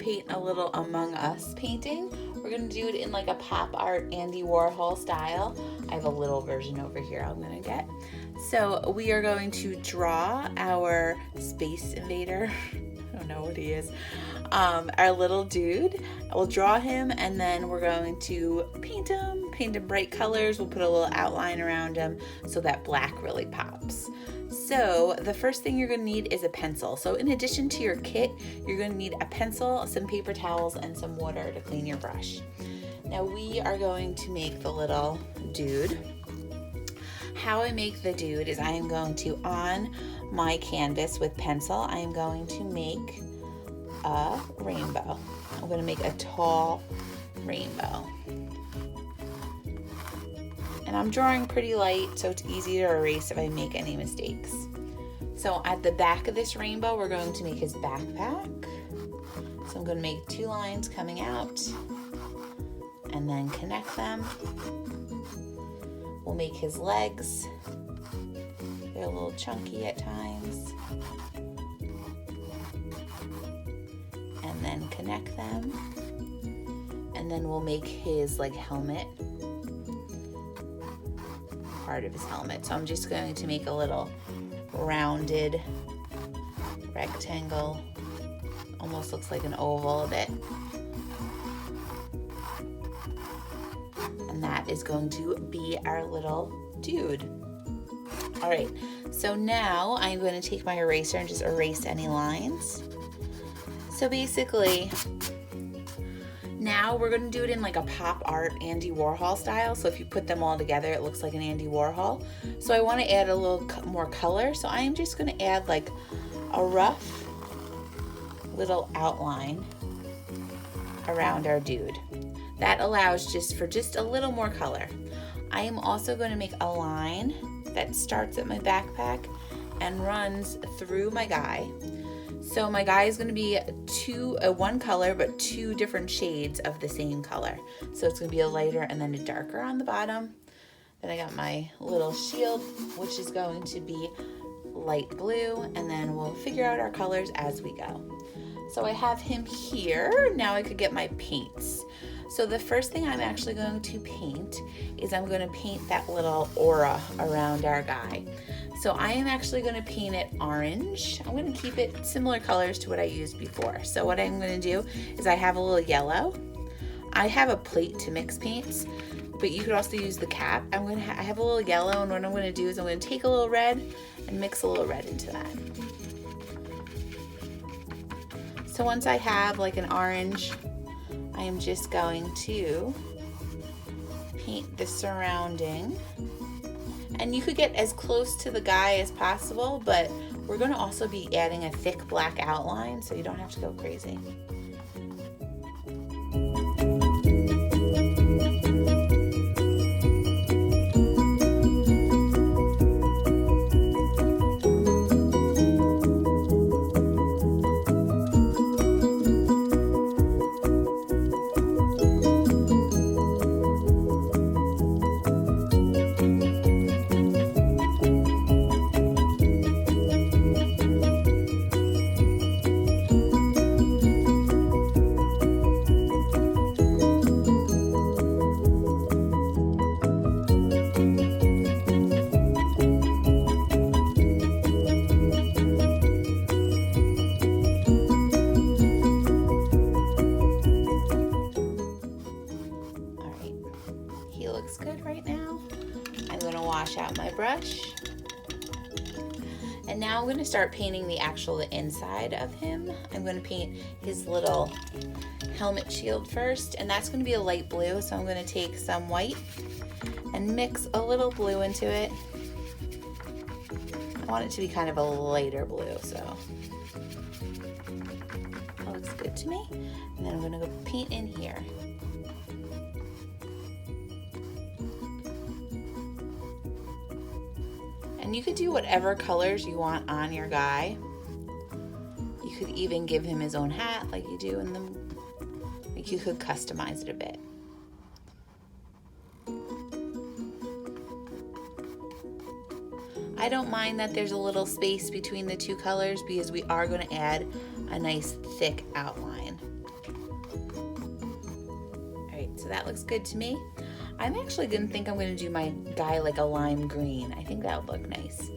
paint a little Among Us painting. We're gonna do it in like a pop art Andy Warhol style. I have a little version over here I'm gonna get. So we are going to draw our space invader. I don't know what he is. Our little dude. We'll draw him and then we're going to paint him bright colors. We'll put a little outline around him so that black really pops. So the first thing you're going to need is a pencil. So in addition to your kit, you're going to need a pencil, some paper towels, and some water to clean your brush. Now we are going to make the little dude. How I make the dude is I am going to, on my canvas with pencil, I am going to make a rainbow. I'm going to make a tall rainbow. And I'm drawing pretty light, so it's easy to erase if I make any mistakes. So at the back of this rainbow, we're going to make his backpack. So I'm going to make 2 lines coming out and then connect them. We'll make his legs. They're a little chunky at times. And then connect them. And then we'll make his like helmet, part of his helmet. So I'm just going to make a little rounded rectangle. Almost looks like an oval a bit. And that is going to be our little dude. All right, so now I'm going to take my eraser and just erase any lines. So basically, now we're going to do it in like a pop art Andy Warhol style. So if you put them all together, it looks like an Andy Warhol. So I want to add a little more color. So I am just going to add like a rough little outline around our dude. That allows for just a little more color. I am also going to make a line that starts at my backpack and runs through my guy. So my guy is going to be one color, but 2 different shades of the same color. So it's going to be a lighter and then a darker on the bottom. Then I got my little shield, which is going to be light blue, and then we'll figure out our colors as we go. So I have him here. Now I could get my paints. So the first thing I'm actually going to paint is I'm going to paint that little aura around our guy. So I am actually going to paint it orange. I'm going to keep it similar colors to what I used before. So what I'm going to do is I have a little yellow. I have a plate to mix paints, but you could also use the cap. I have a little yellow, and what I'm going to do is I'm going to take a little red and mix a little red into that. So once I have like an orange, I am just going to paint the surrounding. And you could get as close to the guy as possible, but we're going to also be adding a thick black outline, so you don't have to go crazy. Good right now. I'm going to wash out my brush. And now I'm going to start painting the inside of him. I'm going to paint his little helmet shield first, and that's going to be a light blue. So I'm going to take some white and mix a little blue into it. I want it to be kind of a lighter blue, so that looks good to me. And then I'm going to go paint in here. And you could do whatever colors you want on your guy. You could even give him his own hat like you do in them. Like you could customize it a bit. I don't mind that there's a little space between the 2 colors because we are going to add a nice thick outline. that looks good to me. I'm actually gonna think I'm gonna do my guy like a lime green. I think that would look nice.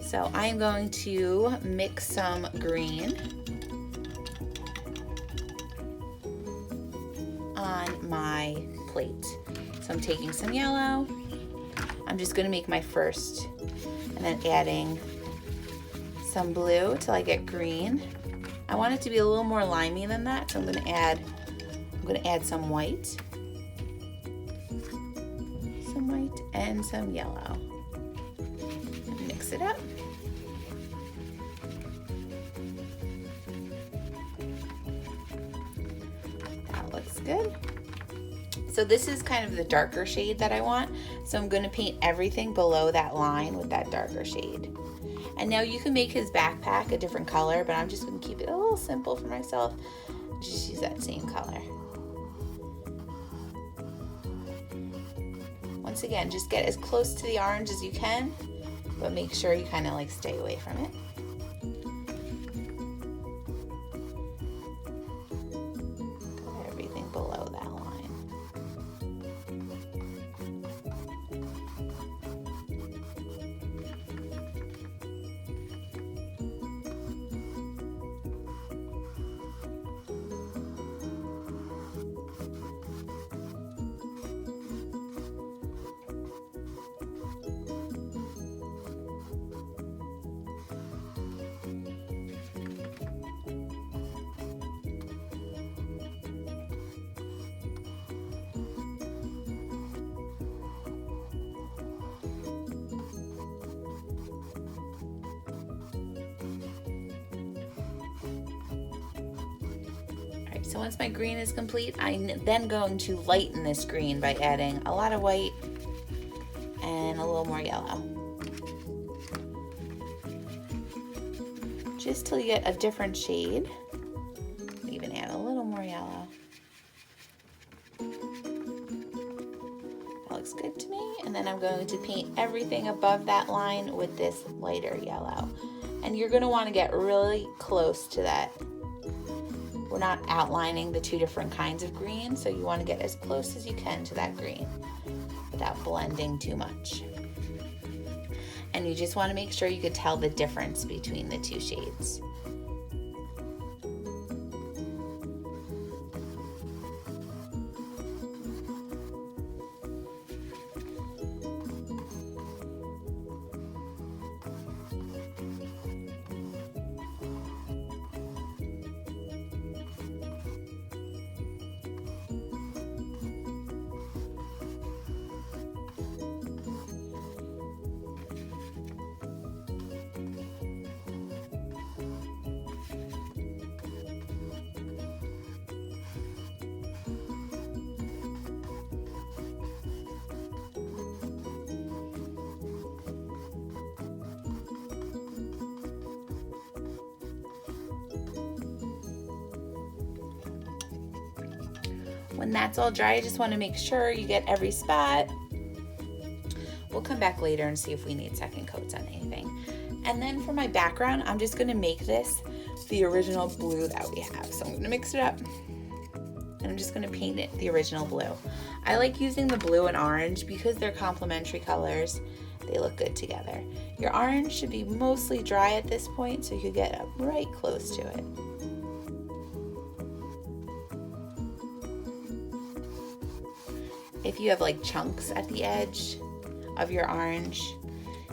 So I'm going to mix some green on my plate. So I'm taking some yellow. I'm just gonna make my first, and then adding some blue till I get green. I want it to be a little more limey than that, so I'm gonna add some white. Some white and some yellow. And mix it up. That looks good. So this is kind of the darker shade that I want. So I'm gonna paint everything below that line with that darker shade. And now you can make his backpack a different color, but I'm just gonna keep it a little simple for myself. Just use that same color. Once again, just get as close to the orange as you can, but make sure you kind of like stay away from it. Put everything below that line. So once my green is complete, I'm then going to lighten this green by adding a lot of white and a little more yellow. Just till you get a different shade. Even add a little more yellow. That looks good to me. And then I'm going to paint everything above that line with this lighter yellow. And you're gonna wanna get really close to that. We're not outlining the two different kinds of green, so you want to get as close as you can to that green without blending too much. And you just want to make sure you could tell the difference between the two shades. When that's all dry, I just want to make sure you get every spot. We'll come back later and see if we need second coats on anything. And then for my background, I'm just going to make this the original blue that we have. So I'm going to mix it up and I'm just going to paint it the original blue. I like using the blue and orange because they're complementary colors. They look good together. Your orange should be mostly dry at this point, so you can get up right close to it. If you have like chunks at the edge of your orange,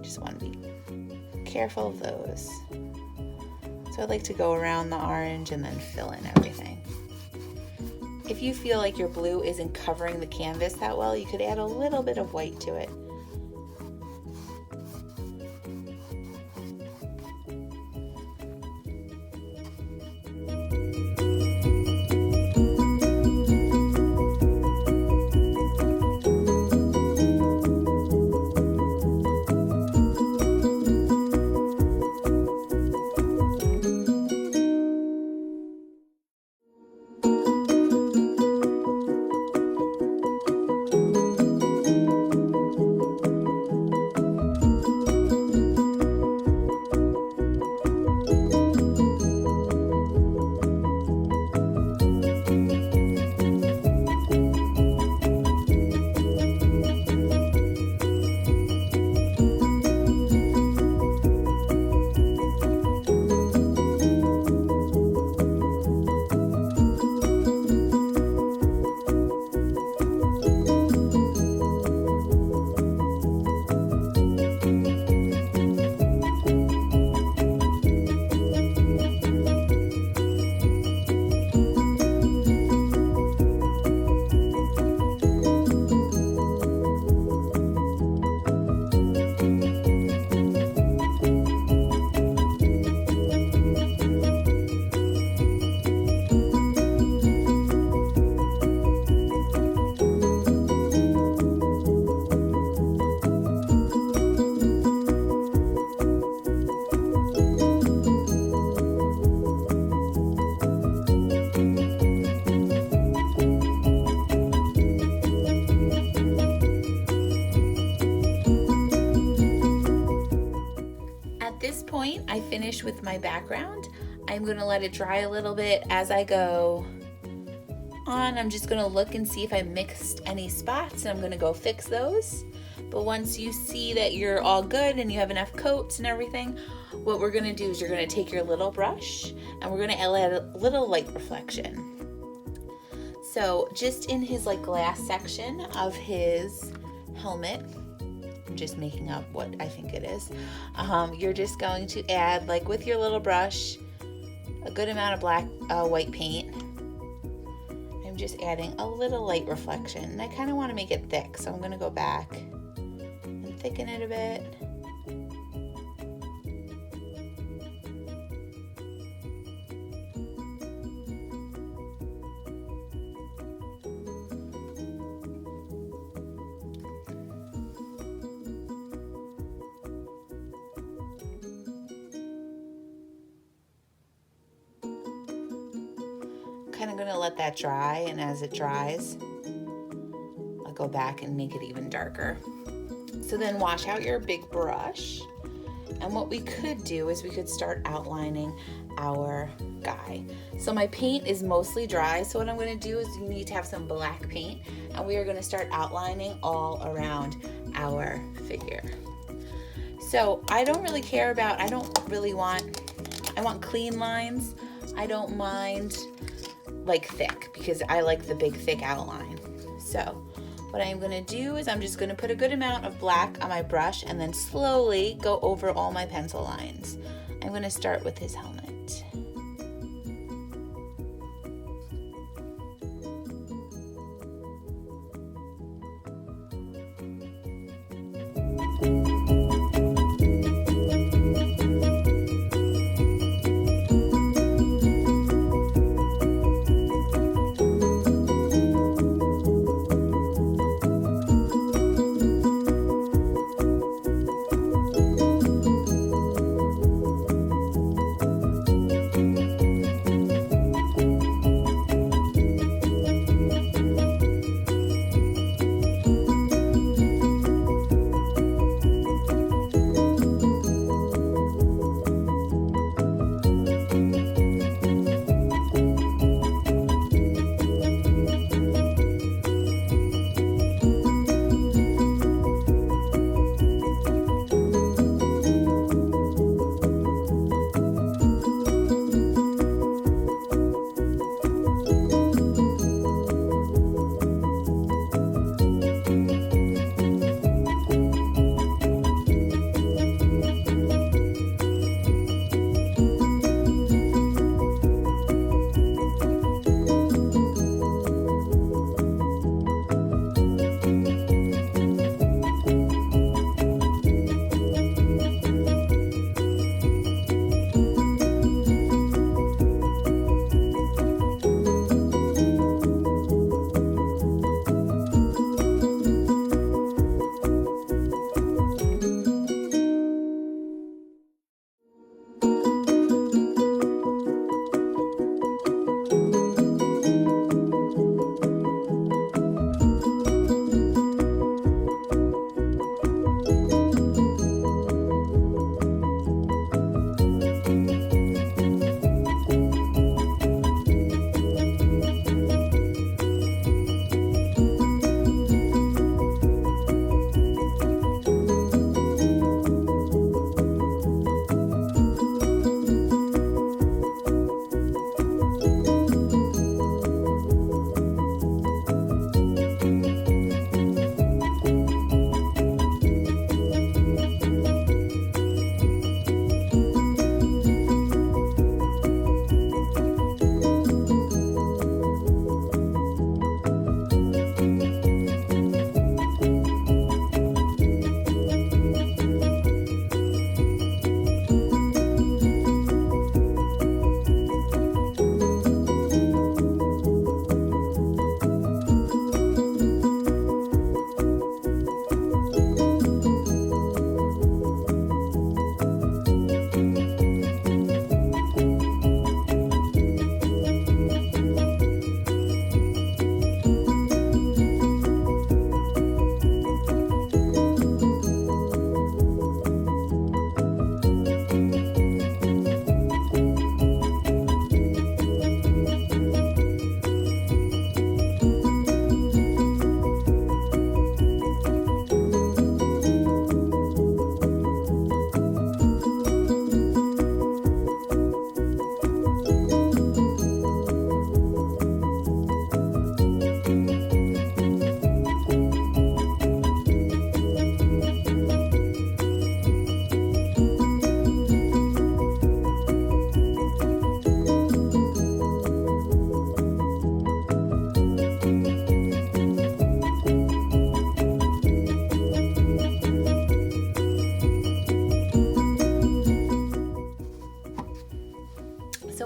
just want to be careful of those. So I like to go around the orange and then fill in everything. If you feel like your blue isn't covering the canvas that well, you could add a little bit of white to it. at this point, I finish with my background. I'm gonna let it dry a little bit as I go on. I'm just gonna look and see if I mixed any spots, and I'm gonna go fix those. But once you see that you're all good and you have enough coats and everything, what we're gonna do is you're gonna take your little brush and we're gonna add a little light reflection. So just in his like glass section of his helmet, I'm just making up what I think it is, you're just going to add, like with your little brush, a good amount of white paint. I'm just adding a little light reflection, and I kind of want to make it thick, so I'm going to go back and thicken it a bit. Kind of going to let that dry, and as it dries, I'll go back and make it even darker. So then wash out your big brush, and what we could do is we could start outlining our guy. So my paint is mostly dry, so what I'm going to do is you need to have some black paint, and we are going to start outlining all around our figure. So I don't really care about, I want clean lines. I don't mind like thick, because I like the big thick outline. So what I'm going to do is I'm just going to put a good amount of black on my brush and then slowly go over all my pencil lines. I'm going to start with his helmet.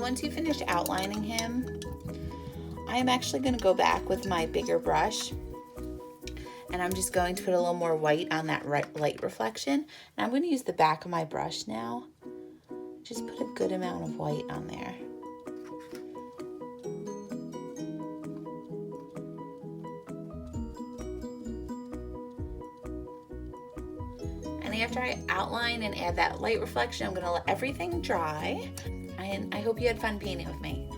once you finish outlining him, I'm actually going to go back with my bigger brush, and I'm just going to put a little more white on that light reflection. And I'm going to use the back of my brush now. Just put a good amount of white on there. And after I outline and add that light reflection, I'm going to let everything dry. And I hope you had fun painting with me.